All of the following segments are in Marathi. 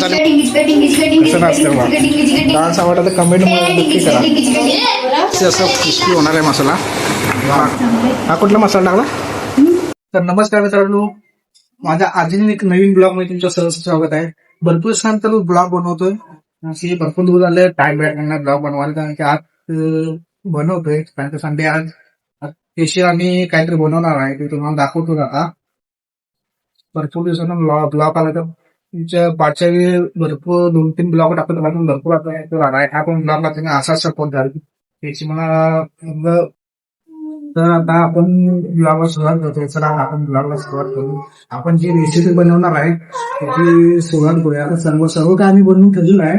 झाली कसं नसतं बा. डान्स आवडला तर कमेंटमध्ये नक्की करा. असं क्रिस्पी होणार आहे मसाला. हा कुठला मसाला टाकला? तर नमस्कार मित्रांनो, माझ्या अजून एक नवीन ब्लॉग मध्ये तुमचं सहज स्वागत आहे. भरपूर छान तर ब्लॉग बनवतोय. अशी भरपूर दिवस झाले टाइम भेटणार ब्लॉग बनवायला, कारण की आज बनवतोय. कारण की संडे आज स्पेशल आम्ही काहीतरी बनवणार आहे, ते तुम्हाला दाखवतो आता. भरपूर दिवसांना ब्लॉग आला तर तुमच्या पाठच्या भरपूर 2-3 ब्लॉग टाकत भरपूर आता हा पण ब्लॉग तुम्ही असा सपोर्ट झाला त्याची मला. तर आता आपण ब्लॉगला सुरुवात करतो. चला आपण ब्लॉगला सुरुवात करू. आपण जी रेसिपी बनवणार आहे त्याची सुरुवात करूया. आता सर्व काय आम्ही बनवून ठेवलेलं आहे,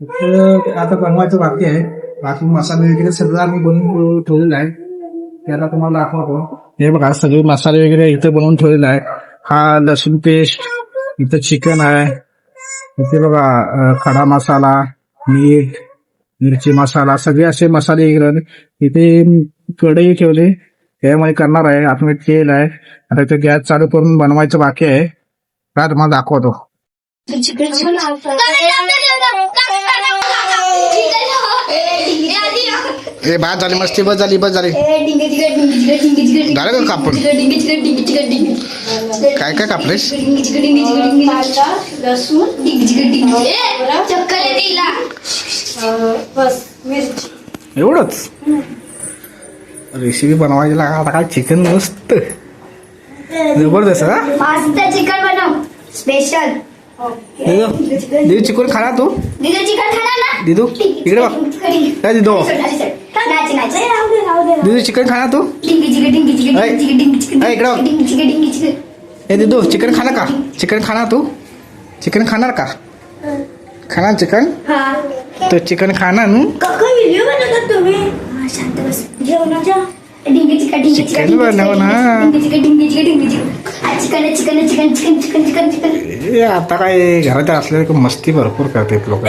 फक्त आता बनवायचं बाकी आहे. बाकी मसाले वगैरे सगळं आम्ही बनवून ठेवलेलं आहे, त्याला तुम्हाला दाखवतो. हे बघा सगळे मसाले वगैरे इथं बनवून ठेवलेले आहे. हा लसूण पेस्ट, इथं चिकन आहे, इथे बघा खडा मसाला, मीठ, मिरची मसाला, सगळे असे मसाले इथे कढई ठेवले त्यामध्ये करणार आहे. आतमध्ये तेल आहे. आता इथे गॅस चालू करून बनवायचं बाकी आहे. काय तुम्हाला दाखवतो. ए बाद झाली मस्ती, बस झाली झालं का कापून? काय काय कापलेस? एवढंच रेसिपी बनवायची लागा. आता काय चिकन मस्त जबरदस्त. चिकन बनव स्पेशल. दीदू चिकन खाना तू? चिकन खाना ना दीदू इकडे बघ. काय दीदू दीदू चिकन खाना तू? इकडे बघ. ए दीदू चिकन खाना का? चिकन खाना तू? चिकन खाणार का? खाना चिकन? तो चिकन खाना नू? व्हिडिओ बनवतात तुम्ही? शांत बस. जेवणाच्या चिकन बनव ना. आता काय घरात असले मस्ती भरपूर करते लोक.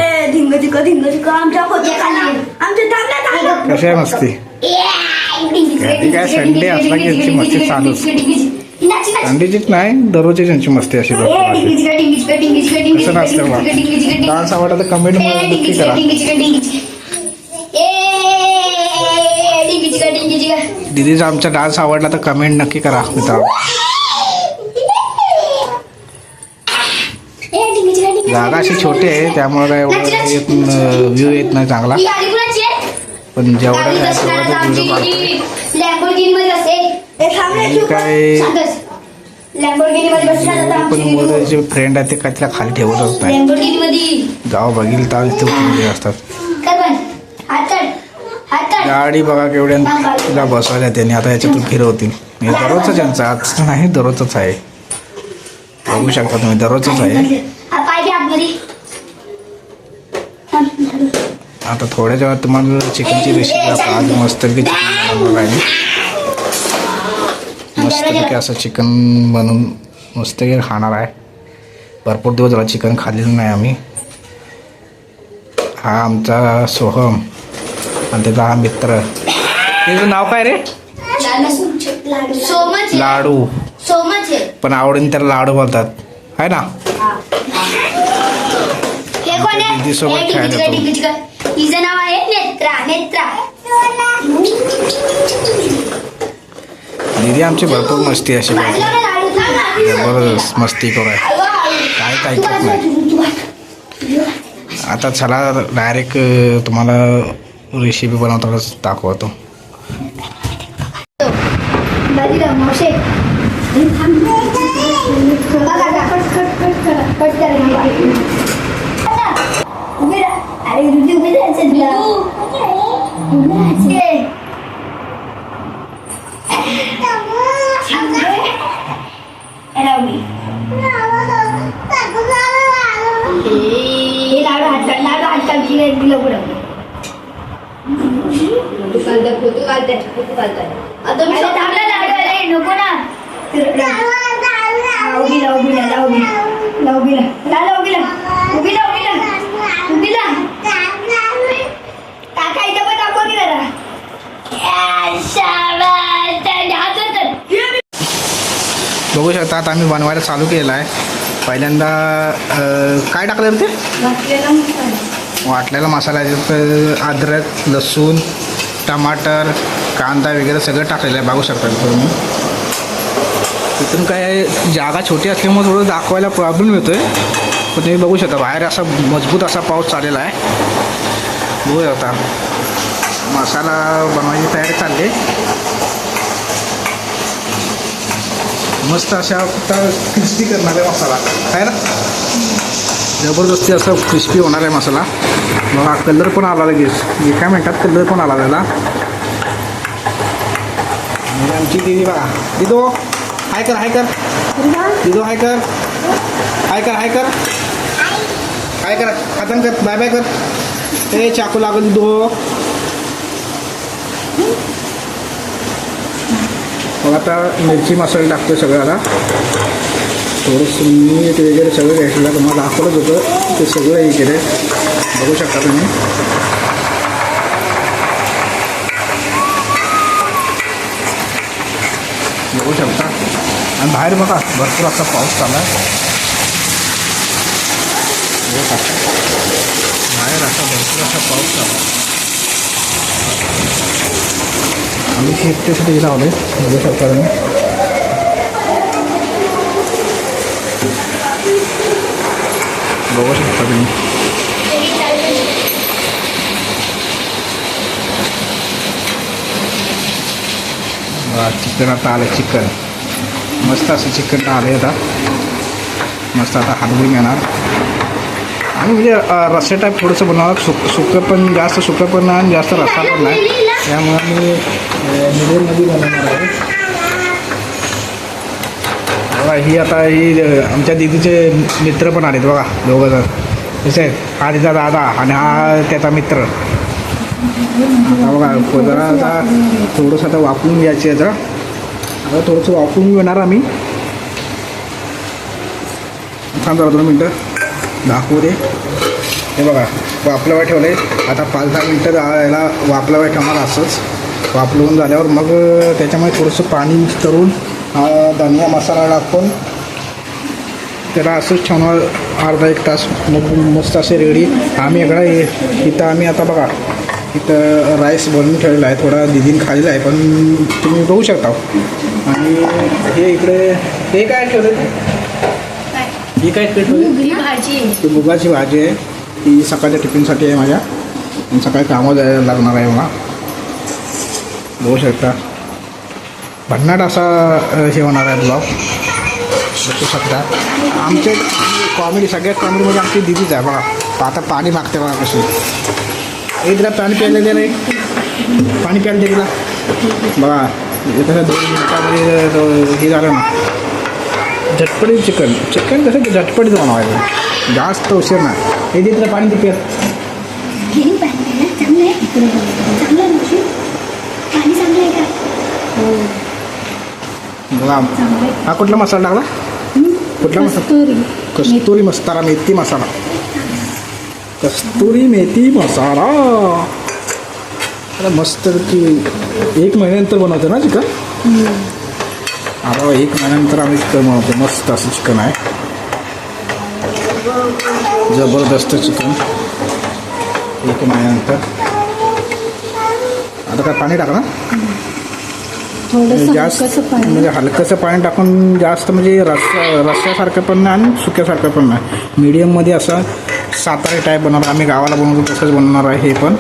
कशी आहे मस्ती? काय संडे असला की यांची मस्ती चालूच. संडेचीच नाही, दररोजची यांची मस्ती अशी कसं नसतं बा. डान्स आवडला तर कमेंट मध्ये नक्की करा. दीदीचा आमचा डान्स आवडला तर कमेंट नक्की करा मित्रांनो. जागा अशी छोटी आहे त्यामुळे काय एवढं व्ह्यू येत नाही चांगला, पण जेवढा व्हिडिओ काय पण जे फ्रेंड आहे ते काय तिला खाली ठेवतच नाही. जाऊ बघील तर असतात. गाडी बघा केवढ्या बसवायला त्यांनी आता याच्यातून फिरवतील. दररोजच यांचं आज नाही, दररोजच आहे. बघू शकता तुम्ही, दररोजच आहे. आता थोड्याच वेळात तुम्हाला चिकनची रेसिपी आज मस्तपैकी चिकन बनवलं आहे. मस्तपैकी असं चिकन बनवून मस्तपैकी खाणार आहे. भरपूर दिवस झाला चिकन खाल्लेलं नाही आम्ही. हा आमचा सोहम आणि त्याचा हा मित्र. त्याचं नाव काय रे? लाडू. पण आवडीने त्याला लाडू बोलतात आहे ना. दीदी सोबत खायला हिचं नाव आहे नेत्रा. दीदी आमची भरपूर मस्ती अशी जबरदस्त मस्ती करू आहे. काय ऐकत नाही. आता चला डायरेक्ट तुम्हाला रेसिपी बनवतानाच दाखवतो. बघू शकता आता आम्ही बनवायला चालू केलं आहे. पहिल्यांदा काय टाकलं रे ते वाटलेला मसाला. वाटलेला मसाला याच्यात अद्रक लसूण टमाटर कांदा वगैरे सगळं टाकलेलं आहे बघू शकता तुम्ही. इथून काय जागा छोटी असल्यामुळे थोडं दाखवायला प्रॉब्लेम येतो आहे पण तुम्ही बघू शकता बाहेर असा मजबूत असा पाऊस चाललेला आहे. बघू आता मसाला बनवायची तयारी चालली. मस्त अशा फक्त क्रिस्पी करणार आहे मसाला आहे ना जबरदस्ती असं क्रिस्पी होणार आहे मसाला. बघा कलर पण आला लगेच एका मिनटात कलर पण आला त्याला. आणि आमची दिदी बघा दिदो हाय कर हाय कर दिदो हाय कर हाय कर हाय कर हाय कर खतम कर बाय बाय कर. ते चाकू लागल दिदो. मग आता मिरची मसाला टाकतो सगळं. आता थोडंसं मीठ वगैरे सगळं घ्यायचं तुम्हाला दाखवलंच होतं ते सगळं हे केलं बघू शकता तुम्ही. बघू शकता आणि बाहेर बघा भरपूर असा पाऊस चालला आहे. बाहेर असा भरपूर असा पाऊस चालला आहे. आम्ही शेपटीसाठी लावले बघू शकता तुम्ही. बघू शकता तुम्ही. चिकन आता आलं चिकन मस्त असं चिकन आलं आता मस्त आता हलवून येणार. आणि म्हणजे रस्सा टाईप थोडंसं बनवणार सुकं पण जास्त सुकं पण नाही आणि जास्त रस्सा पण नाही त्यामुळे मी मिडियममध्ये बनवणार आहे. बघा ही आता ही आमच्या दीदीचे मित्र पण आलेत बघा दोघं जण कसे आहेत. हा तिचा दादा आणि हा त्याचा मित्र. आता बघा जरा आता थोडंसं आता वापरून घ्यायचे आता थोडंसं वापरून घेणार आम्ही. थांब जरा 2 मिनटं दाखवू दे. हे बघा वापल्यावर ठेवलं आहे आता 5-10 मिनटं याला वापल्यावर ठेवणार. असंच वापलवून झाल्यावर मग त्याच्यामध्ये थोडंसं पाणी मिक्स करून धनिया मसाला टाकून त्याला असंच ठेवणार अर्धा-1 तास. मग मस्त असे रेडी. आम्ही इथं आम्ही आता बघा इथं राईस बनवून ठेवलेला आहे थोडा दिदीन खाल्लेला आहे पण तुम्ही बघू शकता. आणि हे इकडे हे काय ठेवलं ही काय ठेवली भाजी ती मुगाची भाजी आहे. ती सकाळच्या टिफिनसाठी आहे माझ्या आणि सकाळी कामं जायला लागणार आहे मला. बघू शकता भन्नाट असा हे होणार आहे ब्लॉग बघू शकता. आमचे कॉमेडी सगळ्यात कॉमेडीमध्ये आमची दिदीच आहे बघा. आता पाणी मागते बघा कशी. एक तिला पाणी प्यायला दे नाही पाणी प्यायला दे तिला बघा. कसं 2 मिनिटामध्ये हे झालं ना झटपटीत चिकन कसं झटपटीत बनवायचं जास्त उशीर नाही. हे दे तिला पाणी ते प्या. बघा हा कुठला मसाला टाकला कुठला मसाला कस्तुरी मसाला मेथी मसाला कस्तुरी मेथी मसाला. अरे मस्त की 1 महिन्यानंतर बनवतो ना चिकन. आता 1 महिन्यानंतर आम्ही चिकन बनवतो. मस्त असं चिकन आहे जबरदस्त चिकन 1 महिन्यानंतर. आता काय पाणी टाकणार जास्त म्हणजे हलकंसं पाणी टाकून जास्त म्हणजे रस्स्यासारखं पण नाही आणि सुक्यासारखं पण नाही मीडियममध्ये असं. सातारा टाईप बनवणार आम्ही गावाला बनवतो तसंच बनवणार आहे हे पण.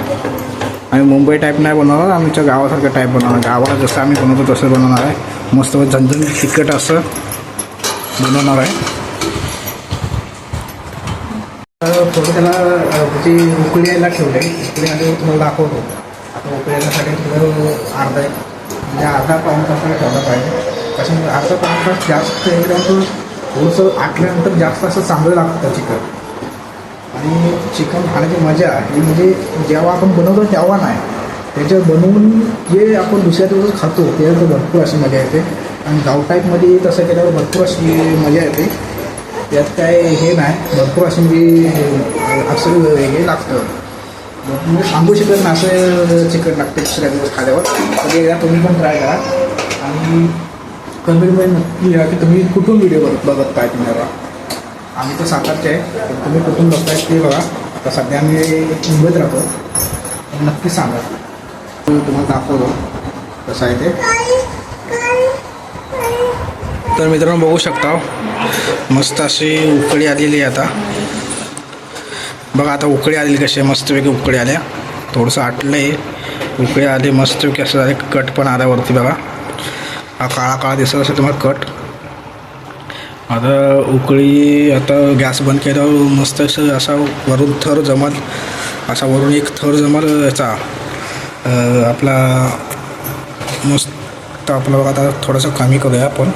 आम्ही मुंबई टाईप नाही बनवणार आमच्या गावासारखं टाईप बनवणार. गावाला जसं आम्ही बनवतो तसं बनवणार आहे. मस्त झणझणीत तिखट असं बनवणार आहे. थोडं त्याला त्याची उकळी यायला ठेवले. उकळी आली तुम्हाला दाखवतो. आता उकळी येण्यासाठी थोडं अर्धा पाऊण तासाला ठेवला पाहिजे. कसं अर्धा पाऊण तास जास्त एकदम थोडंसं आटल्यानंतर जास्त असं चांगलं लागतं चिकन. आणि चिकन खाण्याची मजा ही म्हणजे जेव्हा आपण बनवतो तेव्हा नाही त्याच्यावर बनवून जे आपण दुसऱ्या दिवस खातो त्याच्यात भरपूर अशी मजा येते. आणि गाव टाईपमध्ये तसं केल्यावर भरपूर अशी मजा येते. त्यात काय हे नाही भरपूर अशी म्हणजे असं हे लागतं म्हणजे सांगू शकत नाही असं चिकन लागतं दुसऱ्या दिवस खाल्यावर. तर एकदा तुम्ही पण ट्राय करा आणि कमेंटमध्ये नक्की लिहा की तुम्ही कुठून व्हिडिओ बघत काय तुम्हाला. आम्ही तर सातारचे आहे, तर तुम्ही कुठून बघताय ते बघा. आता सध्या आम्ही मुंबईत राहतो, तर नक्की सांगा, तुम्हाला दाखवतो कसं आहे ते. तर मित्रांनो बघू शकता मस्त अशी उकळी आलेली आहे. आता बघा, आता उकळी आलेली कशी आहे, मस्तपैकी उकळी आल्या. थोडंसं आटलं आहे, उकळी आली मस्तपैकी. असं झालं कट पण आल्यावरती बघा, हा काळा काळा दिसत असेल तुम्हाला कट. आता उकळी, आता गॅस बंद केल्यावर मस्त असं असा वरून थर जमल, असा वरून एक थर जमल याचा आपला मस्त. आपलं बघा आता थोडंसं कमी करूया आपण.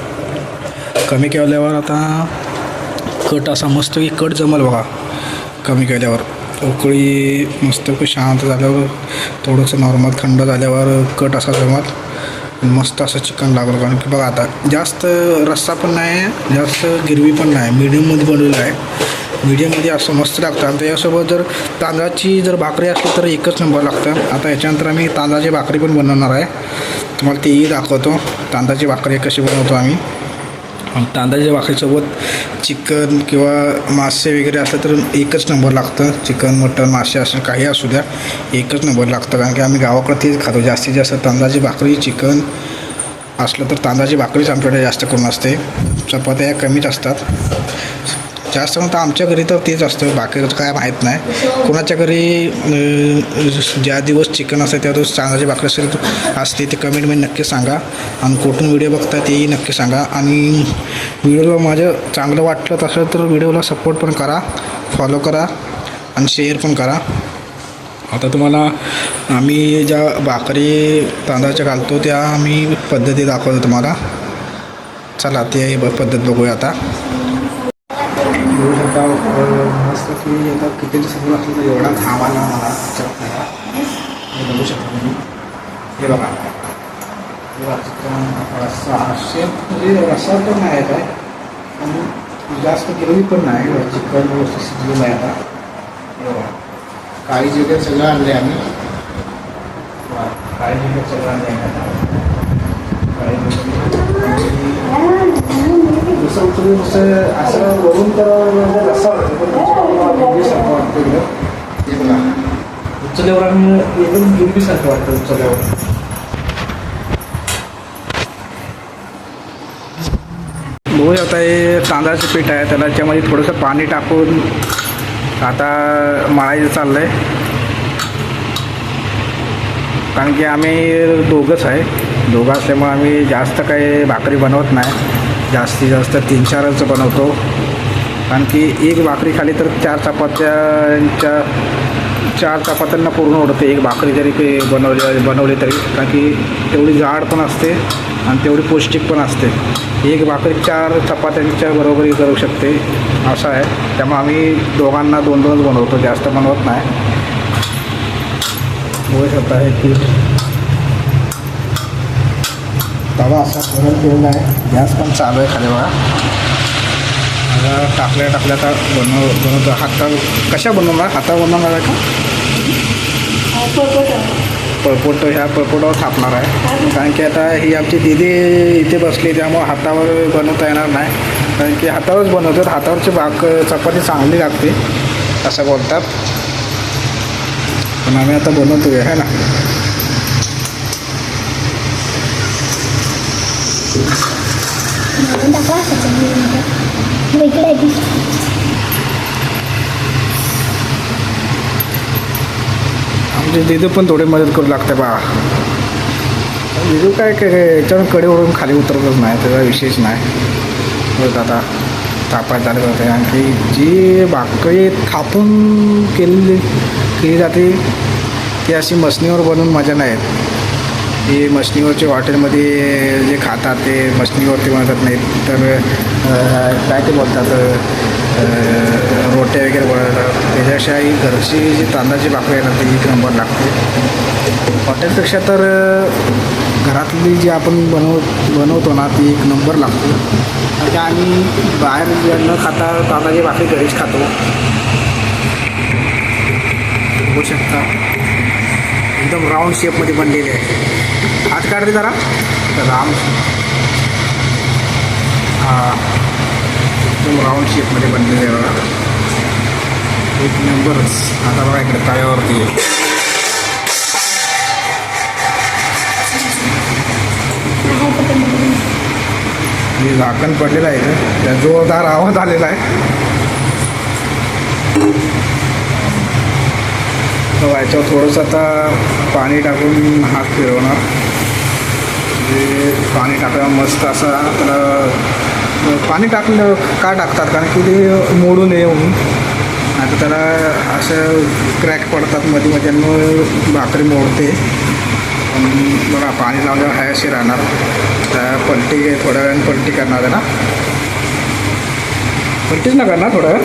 कमी केल्यावर आता कट असा मस्त एक कट जमल बघा. कमी केल्यावर उकळी मस्त शांत झाल्यावर थोडंसं नॉर्मल थंड झाल्यावर कट असा जमल, मस्त असं चिकन लागलं. कारण की बघा आता जास्त रस्सा पण नाही, जास्त गिरवी पण नाही, मीडियममध्ये बनवलेलं आहे. मीडियममध्ये असं मस्त लागतं. आणि त्याच्यासोबत जर तांदळाची जर भाकरी असली तर एकच नंबर लागतं. आता याच्यानंतर आम्ही तांदळाची भाकरी पण बनवणार आहे, तुम्हाला तेही दाखवतो. तांदळाची भाकरी कशी बनवतो आम्ही. तांदळाच्या भाकरीसोबत चिकन किंवा मासे वगैरे असलं तर एकच नंबर लागतं. चिकन, मटन, मासे असं काही असू द्या, एकच नंबर लागतं. कारण की आम्ही गावाकडे तेच खातो जास्तीत जास्त. तांदळाची भाकरी, चिकन असलं तर तांदळाची भाकरीच आमच्याकडे जास्त करून असते. चपात्या या कमीच असतात. जास्त म्हणून तर आमच्या घरी तर तेच असतं, बाकीचं काय माहीत नाही. कोणाच्या घरी ज्या दिवस चिकन असते त्या दिवस तांदळाची भाकरी असते ते कमेंटमध्ये नक्की सांगा. आणि कुठून व्हिडिओ बघता तेही नक्की सांगा. आणि व्हिडिओला माझं चांगलं वाटलं तसं तर व्हिडिओला सपोर्ट पण करा, फॉलो करा आणि शेअर पण करा. आता तुम्हाला आम्ही ज्या भाकरी तांदळाच्या घालतो त्या आम्ही पद्धती दाखवतो तुम्हाला. चला ते पद्धत बघूया आता. आता मस्त की आता कितीचं समोर असलं तर एवढा घाम आला मला हे बघू शकता तुम्ही. हे बघा चिकन रस्सा असे म्हणजे रस्सा पण नाही आहे काय, आणि जास्त गिरवी पण नाही. चिकन व्यवस्थित शिजलेलं आहे. आता हे बघा काळी जिरे सगळं आणले आम्ही. काळी जिरे सगळं आणले आहे. काळी जसं उचलून जसं असं वरून तर रस्सा वाटतो, ते बघा उचलल्यावर आम्ही एकदम गिरवीसारखं वाटतं उचलल्यावर. बघू आता हे तांदळाचं पीठ आहे, त्याला त्यामध्ये थोडंसं पाणी टाकून आता मळायचं चाललं आहे. कारण की आम्ही दोघंच आहे, दोघं असल्यामुळे आम्ही जास्त काही भाकरी बनवत नाही. जास्तीत जास्त 3-4च बनवतो. कारण की एक भाकरी खाली तर 4 चपात्यांना पूर्ण उडते एक भाकरी जरी बनवली तरी. कारण की तेवढी जाड पण असते आणि तेवढी पौष्टिक पण असते. एक भाकरी 4 चपात्यांच्या बरोबरी करू शकते असं आहे. त्यामुळे आम्ही दोघांना 2-2 बनवतो, जास्त बनवत नाही. होऊ शकता आहे की तवा असा गरम केलेला आहे, गॅस पण चालू आहे खाली बघा. आता टाकल्या आता बनवतो. हाता कशा बनवणार, हातावर बनवणार आहे का पळपोट? ह्या पळपोटावर थापणार आहे. कारण की आता ही आमची दीदी इथे बसली त्यामुळे हातावर बनवता येणार नाही. कारण की हातावरच बनवतात, हातावरची चपाती चांगली लागते असं बोलतात. पण आम्ही आता बनवतो आहे ना. आमचे दिदू पण थोडी मदत करू लागते बा. दिदू काय याच्यावर कडेवरून खाली उतरतच नाही, त्याचा विशेष नाही. आता थापायला चालू करते. आणखी जी भाकरी थापून केली जाते ती अशी मशनीवर बनवून मजा नाही येत. ही मशनीवरचे हॉटेलमध्ये जे खातात ते मशनीवरती बनवतात, नाहीत तर काय ते बोलतात रोट्या वगैरे बनवतात. त्याच्याशिवाय ही घरची जी तांदळाची भाकरी आहे ना ती एक नंबर लागते. हॉटेलपेक्षा तर घरातली जी आपण बनवतो ना ती एक नंबर लागते. म्हणजे आम्ही बाहेर न खाता तांदळाची भाकरी घरीच खातो. बघू शकता एकदम राऊंड शेपमध्ये बनलेली आहे. हात काढते जरा राऊंड. हां एकदम राऊंड शेपमध्ये बनलेले आहे बघा. एक नंबरच. आता बघा इकडे तव्यावरती आहे. हे झाकण पडलेलं आहे इथं. त्या जोरदार आवाज आलेला आहे. याच्यावर थोडंसं आता पाणी टाकून हात फिरवणार. म्हणजे पाणी टाकल्यावर मस्त असा त्याला पाणी टाकलं का टाकतात कारण की ते मोडू नये म्हणून. आता त्याला असं क्रॅक पडतात मध्ये मध्ये आणि भाकरी मोडते. बघा पाणी लावल्यावर हाय अशी राहणार. त्या पलटी थोड्या वेळाने पलटी करणार आहे ना. पलटीच ना करणार थोड्या वेळ.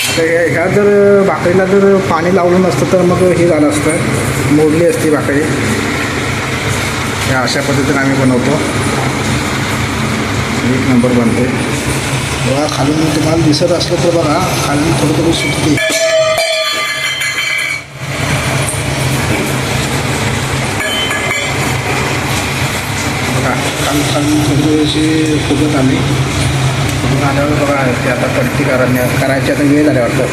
आता ह्या जर भाकरीला जर पाणी लावलं नसतं तर मग हे झालं असतं, मोडली असती भाकरी. या अशा पद्धतीने आम्ही बनवतो. एक नंबर बनते बघा. खालून तुम्हाला दिसत असलं तर बघा खालून थोडं थोडी सुटते. बघा खालून थोडी अशी फुगत आली. फुगून आल्यावर बघा ते आता पलटी करायची आता वेळ झाल्या वाटतं.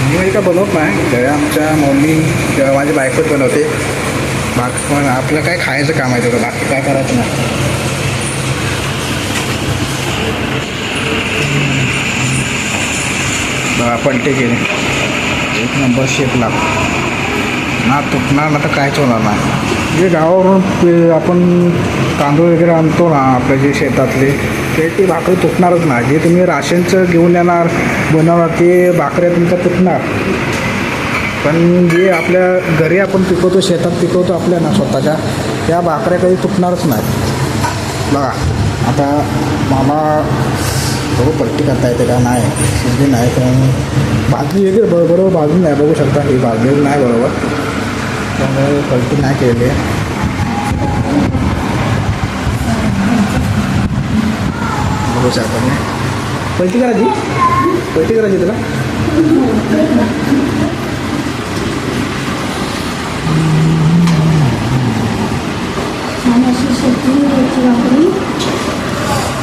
मी म्हणजे का बनवत नाही. जेव्हा आमच्या मम्मी जेव्हा माझी बायकोच बनवते. बाकी पण आपलं काय खायचं काम आहे तेवढं, बाकी काय करायचं नाही. पलटे केले. एक नंबर शेपला ना. तुटणार ना तर काहीच होणार नाही. जे गावावरून आपण तांदूळ वगैरे आणतो ना आपल्या जे शेतातले ती भाकरी तुटणारच नाही. जे तुम्ही राशनचं घेऊन येणार बनवणार ते भाकऱ्या तुमच्या तुटणार. पण जे आपल्या घरी आपण पिकवतो, शेतात पिकवतो आपल्या ना स्वतःच्या, त्या भाकऱ्या काही तुटणारच नाही. बघा आता मला बघू पलटी करता येते का नाही. शिजली नाही तर भाजली वगैरे बरोबर भाजून नाही. बघू शकता ही भाजलेली नाही बरोबर, त्यामुळे पलटी नाही केलेली आहे. बघू शकता मी पलटी करायची तुला.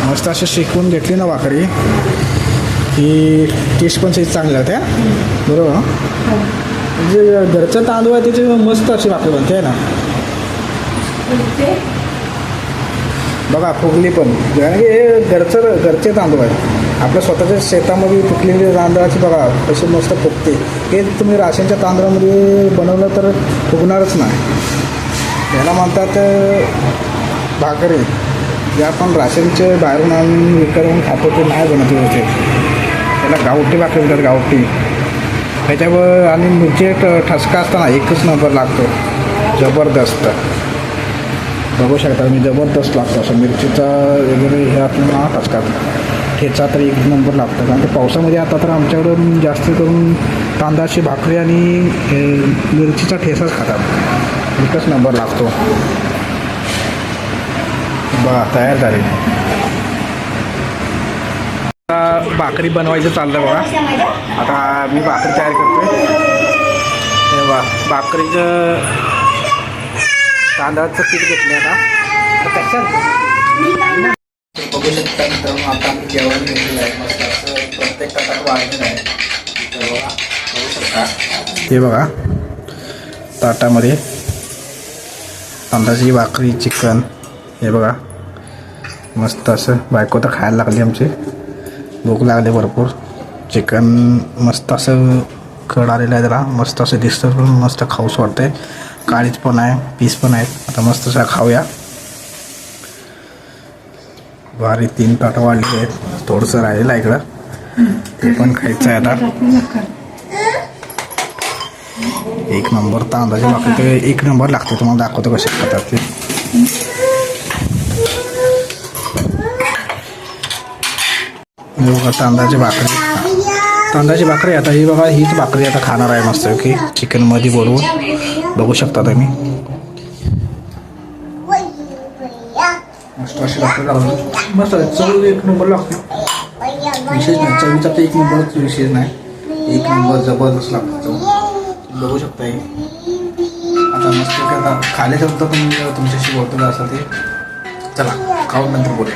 मस्त अशी शेकून घेतली ना भाकरी की टेस्ट पण चांगल्या होत्या बरोबर. म्हणजे घरचं तांदूळ आहे त्याची मस्त अशी भाकरी बनते आहे ना. बघा फुगली पण कारण की हे घरचे तांदूळ आहेत. आपल्या स्वतःच्या शेतामध्ये पिकलेली तांदळाची बघा कशी मस्त फुगते. हे तुम्ही राशनच्या तांदळामध्ये बनवलं तर फुगणारच नाही. याला म्हणतात भाकरी. जे आपण राशनचे बाहेरून आणून विकून खातो ते नाही बनत होते. त्याला गावठी भाकरी म्हणतात, गावठी. त्याच्यावर आणि मिरची ठसका असताना एकच नंबर लागतो जबरदस्त. बघू शकता मी जबरदस्त लागतो असं मिरचीचा वगैरे हे आपल्याला ठसका ठेचा तर एक नंबर लागतो. कारण की पावसामध्ये आता तर आमच्याकडं जास्त करून तांदळाची भाकरी आणि मिरचीचा ठेचाच खातात. एकच नंबर लागतो. बघा तयार झाली. आता भाकरी बनवायचं चाललं बघा. आता मी भाकरी तयार करतोय. तेव्हा भाकरीचं तांदळाचं पीठ घेतलं आता कशात बघू शकता मित्रांनो. आता आम्ही जेवण घेतलेलं आहे मस्त असं प्रत्येक ताटात वाढलेलं आहे. तर बघा बघू शकता हे बघा ताटामध्ये तांदळाची भाकरी चिकन हे बघा मस्त असं. बायको तर खायला लागली आमची, भूक लागली भरपूर. चिकन मस्त असं कड आलेलं आहे त्याला, मस्त असं दिसतं पण मस्त खाऊस वाटतंय. काळीच पण आहे, पीस पण आहेत. आता मस्त असं खाऊया. भारी 3 ताटं वाढलेली आहेत. थोडंसं राहिलेलं आहे इकडं, ते पण खायचं आहे आता. एक नंबर तांदळाची भाकरी ते एक नंबर लागते. तुम्हाला दाखवतो कसे खातात ते. तांदळाची भाकरी आता ही बघा हीच भाकरी आता खाणार आहे मस्त की चिकन मध्ये बोलवून. बघू शकता तुम्ही मस्त अशी भाकरी लागली. मस्त चव एक नंबर लागते. विशेष नाही चवीचा तर एक नंबरच विशेष नाही. एक नंबर जबरदस्त लागतो. बघू शकताय. आता मस्त आता खाली ठेवतो तुम्ही तुमच्याशी बोलतो असं ते. चला खाऊन नंतर बोलूया.